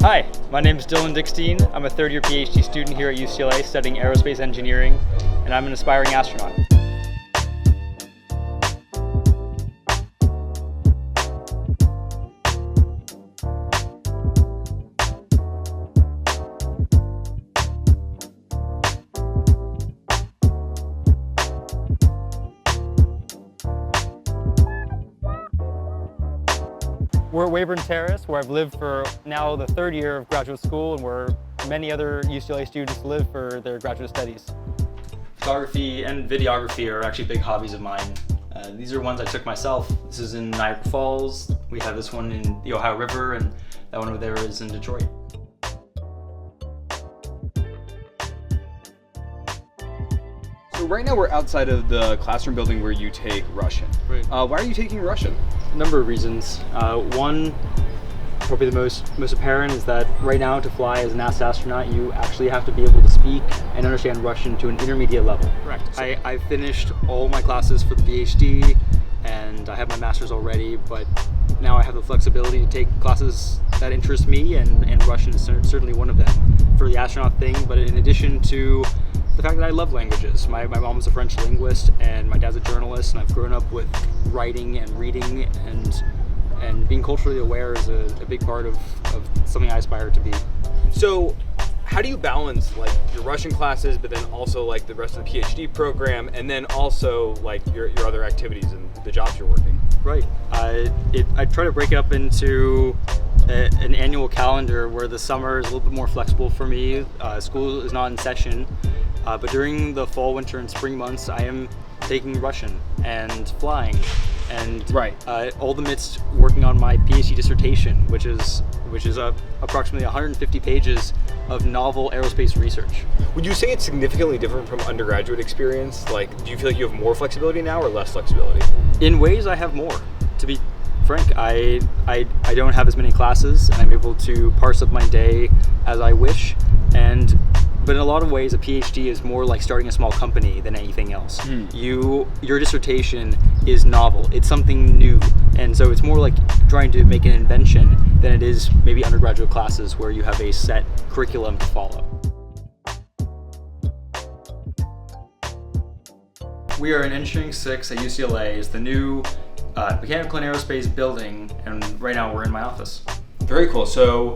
Hi, my name is Dickstein. I'm a third-year PhD student here at UCLA studying aerospace engineering, and I'm an aspiring astronaut. We're at Weyburn Terrace, where I've lived for now the third year of graduate school, and where many other UCLA students live for their graduate studies. Photography and videography are actually big hobbies of mine. These are ones I took myself. This is in Niagara Falls. We have this one in the Ohio River, and that one over there is in Detroit. So right now we're outside of the classroom building where you take Russian. Right. Why are you taking Russian? A number of reasons. One, probably the most apparent, is that right now to fly as an NASA astronaut, you actually have to be able to speak and understand Russian to an intermediate level. Correct. I finished all my classes for the PhD, and I have my master's already, but now I have the flexibility to take classes that interest me, and Russian is certainly one of them for the astronaut thing. But in addition to the fact that I love languages. My mom's a French linguist, and my dad's a journalist, and I've grown up with writing and reading, and being culturally aware is a big part of something I aspire to be. So how do you balance like your Russian classes, but then also like the rest of the PhD program, and then also like your other activities and the jobs you're working? Right. I try to break it up into an annual calendar where the summer is a little bit more flexible for me. School is not in session. But during the fall, winter, and spring months, I am taking Russian and flying, and all the midst working on my PhD dissertation, which is approximately 150 pages of novel aerospace research. Would you say it's significantly different from undergraduate experience? Like, do you feel like you have more flexibility now or less flexibility? In ways, I have more. To be frank, I don't have as many classes, and I'm able to parse up my day as I wish, but in a lot of ways, a PhD is more like starting a small company than anything else. Your dissertation is novel. It's something new. And so it's more like trying to make an invention than it is maybe undergraduate classes where you have a set curriculum to follow. We are in Engineering 6 at UCLA. It's the new Mechanical and Aerospace building, and right now we're in my office. Very cool. So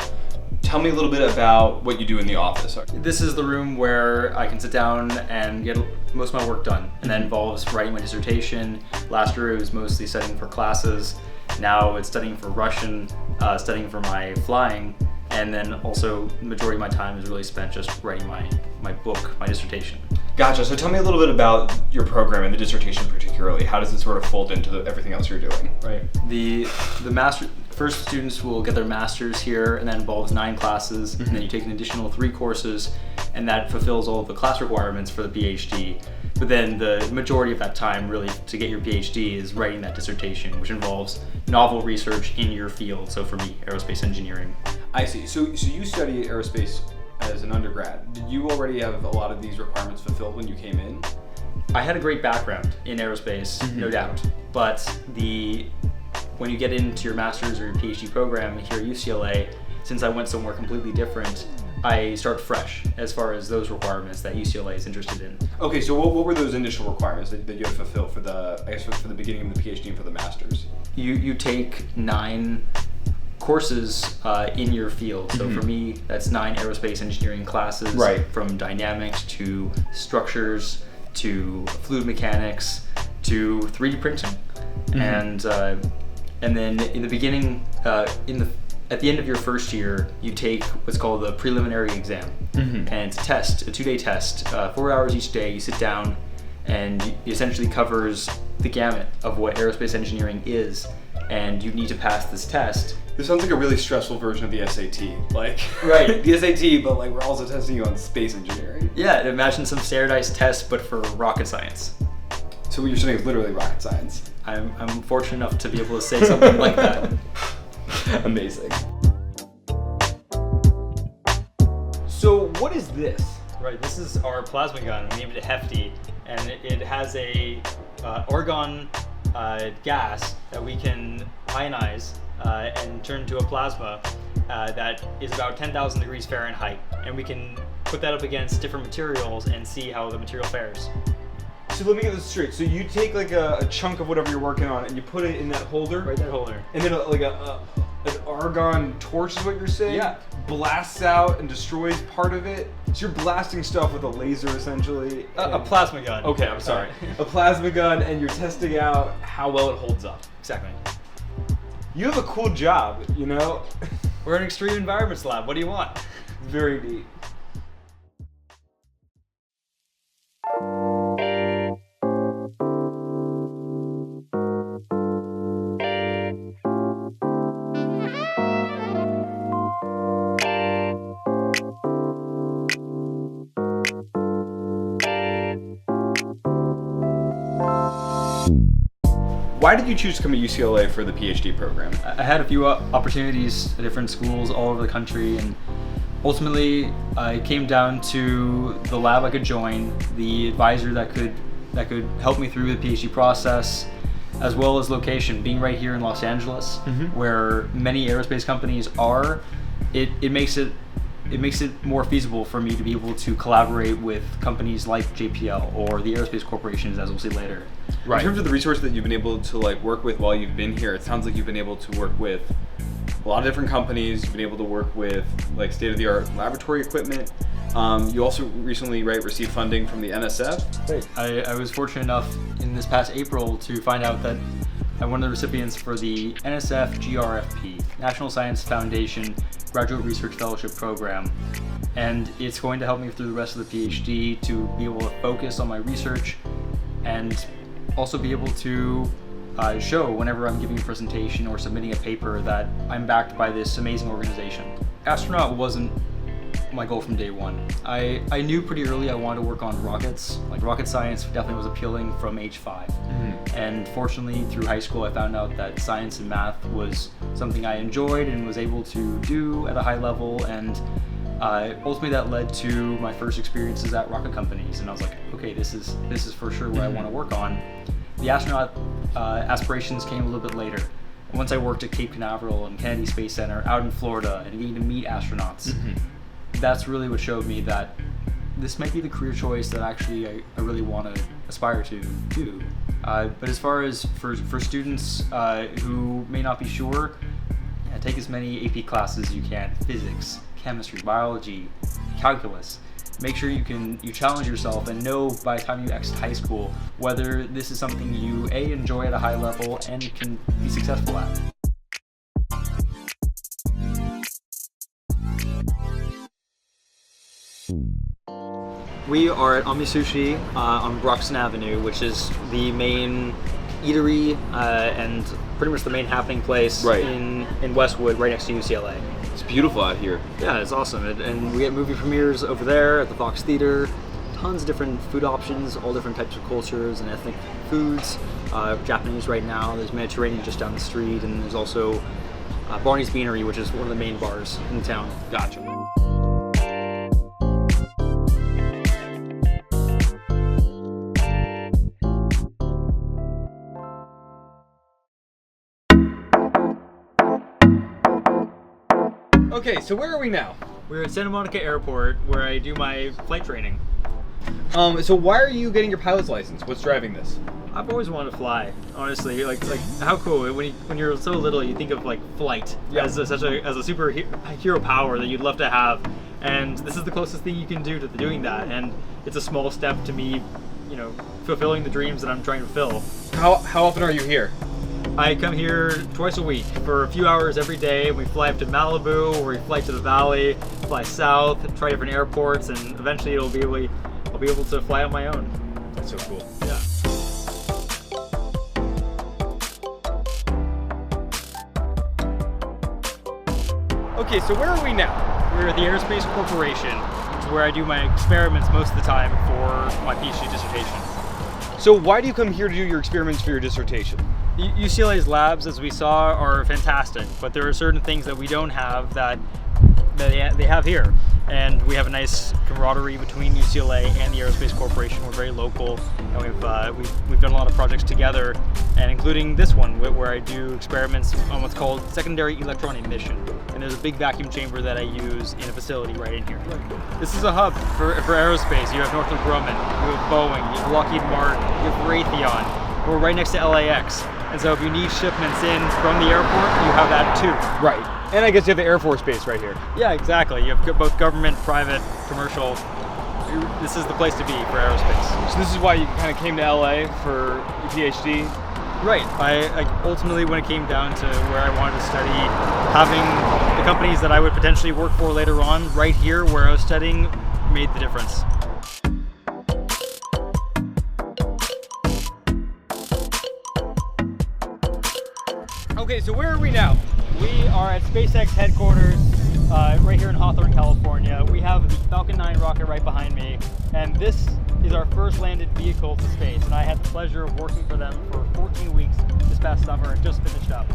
tell me a little bit about what you do in the office. This is the room where I can sit down and get most of my work done, and that involves writing my dissertation. Last year it was mostly studying for classes. Now it's studying for Russian, studying for my flying, and then also the majority of my time is really spent just writing my book, my dissertation. Gotcha. So tell me a little bit about your program and the dissertation particularly. How does it sort of fold into everything else you're doing? Right. The first students will get their master's here, and that involves 9 classes, and then you take an additional 3 courses, and that fulfills all of the class requirements for the PhD. But then the majority of that time really to get your PhD is writing that dissertation, which involves novel research in your field. So for me, aerospace engineering. I see. So you studied aerospace as an undergrad. Did you already have a lot of these requirements fulfilled when you came in? I had a great background in aerospace, no doubt. But when you get into your master's or your PhD program here at UCLA, since I went somewhere completely different, I start fresh as far as those requirements that UCLA is interested in. Okay, so what were those initial requirements that you had to fulfill for the beginning of the PhD and for the master's? You take 9 courses in your field. So for me, that's 9 aerospace engineering classes, from dynamics to structures to fluid mechanics to 3D printing. And then in the beginning, at the end of your first year, you take what's called the preliminary exam. And it's a test, a 2-day test, 4 hours each day. You sit down, and it essentially covers the gamut of what aerospace engineering is, and you need to pass this test. This sounds like a really stressful version of the SAT. Right. The SAT, but we're also testing you on space engineering. Yeah, imagine some standardized tests, but for rocket science. So what you're studying is literally rocket science. I'm fortunate enough to be able to say something like that. Amazing. So what is this? Right, this is our plasma gun. We named it Hefty, and it has a argon gas that we can ionize and turn into a plasma that is about 10,000 degrees Fahrenheit, and we can put that up against different materials and see how the material fares. So let me get this straight. So you take like a chunk of whatever you're working on and you put it in that holder? Right, that holder. And then an argon torch is what you're saying? Yeah. Blasts out and destroys part of it? So you're blasting stuff with a laser essentially? A plasma gun. Okay, I'm sorry. A plasma gun, and you're testing out how well it holds up. Exactly. You have a cool job, you know? We're an extreme environments lab. What do you want? Very neat. Why did you choose to come to UCLA for the PhD program? I had a few opportunities at different schools all over the country, and ultimately it came down to the lab I could join, the advisor that could help me through the PhD process, as well as location. Being right here in Los Angeles, where many aerospace companies are, it makes it more feasible for me to be able to collaborate with companies like JPL or the aerospace corporations, as we'll see later. Right. In terms of the resources that you've been able to like work with while you've been here, it sounds like you've been able to work with a lot of different companies. You've been able to work with like state-of-the-art laboratory equipment. You also recently received funding from the NSF. Great. I was fortunate enough in this past April to find out that I'm one of the recipients for the NSF GRFP, National Science Foundation Graduate Research Fellowship Program, and it's going to help me through the rest of the PhD to be able to focus on my research and also be able to show whenever I'm giving a presentation or submitting a paper that I'm backed by this amazing organization. Astronaut wasn't my goal from day one. I knew pretty early I wanted to work on rockets. Like, rocket science definitely was appealing from age 5. And fortunately, through high school, I found out that science and math was something I enjoyed and was able to do at a high level, and ultimately that led to my first experiences at rocket companies, and I was like, okay, this is for sure what I want to work on. The astronaut aspirations came a little bit later. Once I worked at Cape Canaveral and Kennedy Space Center out in Florida and getting to meet astronauts, that's really what showed me that this might be the career choice that actually I really want to aspire to do. But as far as for students who may not be sure, take as many AP classes as you can: physics, chemistry, biology, calculus. Make sure you challenge yourself and know by the time you exit high school whether this is something you enjoy at a high level and can be successful at. We are at Omni Sushi on Broxton Avenue, which is the main eatery and pretty much the main happening place in Westwood, right next to UCLA. It's beautiful out here. Yeah, it's awesome. And we get movie premieres over there at the Fox Theater. Tons of different food options, all different types of cultures and ethnic foods. Japanese right now, there's Mediterranean just down the street, and there's also Barney's Beanery, which is one of the main bars in town. Gotcha. Okay, so where are we now? We're at Santa Monica Airport, where I do my flight training. So why are you getting your pilot's license? What's driving this? I've always wanted to fly, honestly. Like how cool! When you're so little, you think of like flight as a superhero power that you'd love to have, and this is the closest thing you can do to doing that. And it's a small step to me, fulfilling the dreams that I'm trying to fulfill. How often are you here? I come here twice a week for a few hours every day. We fly up to Malibu, or we fly to the valley, fly south, try different airports, and eventually I'll be able to fly on my own. That's so cool. Yeah. Okay, so where are we now? We're at the Aerospace Corporation, which is where I do my experiments most of the time for my PhD dissertation. So why do you come here to do your experiments for your dissertation? UCLA's labs, as we saw, are fantastic, but there are certain things that we don't have that they have here. and we have a nice camaraderie between UCLA and the Aerospace Corporation. We're very local, and we've done a lot of projects together, and including this one where I do experiments on what's called secondary electron emission. And there's a big vacuum chamber that I use in a facility right in here. This is a hub for aerospace. You have Northrop Grumman, you have Boeing, you have Lockheed Martin, you have Raytheon. We're right next to LAX. And so if you need shipments in from the airport, you have that too. Right. And I guess you have the Air Force Base right here. Yeah, exactly. You have both government, private, commercial. This is the place to be for aerospace. So this is why you kind of came to LA for your PhD? Right. I ultimately, when it came down to where I wanted to study, having the companies that I would potentially work for later on right here where I was studying made the difference. Okay, so where are we now? We are at SpaceX headquarters right here in Hawthorne, California. We have the Falcon 9 rocket right behind me, and this is our first landed vehicle to space. And I had the pleasure of working for them for 14 weeks this past summer and just finished up.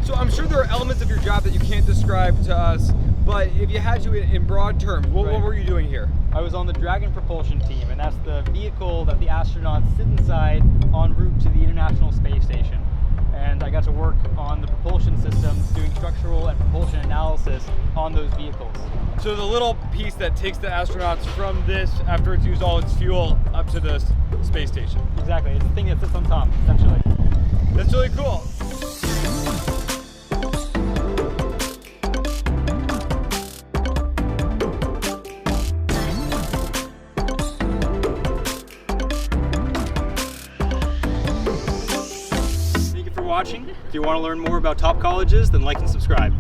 So I'm sure there are elements of your job that you can't describe to us, but if you had to in broad terms, what were you doing here? I was on the Dragon propulsion team, and that's the vehicle that the astronauts sit inside en route to the International Space Station. And I got to work on the propulsion systems, doing structural and propulsion analysis on those vehicles. So the little piece that takes the astronauts from this, after it's used all its fuel, up to the space station. Exactly, it's the thing that sits on top, essentially. That's really cool. Watching. If you want to learn more about top colleges, then like and subscribe.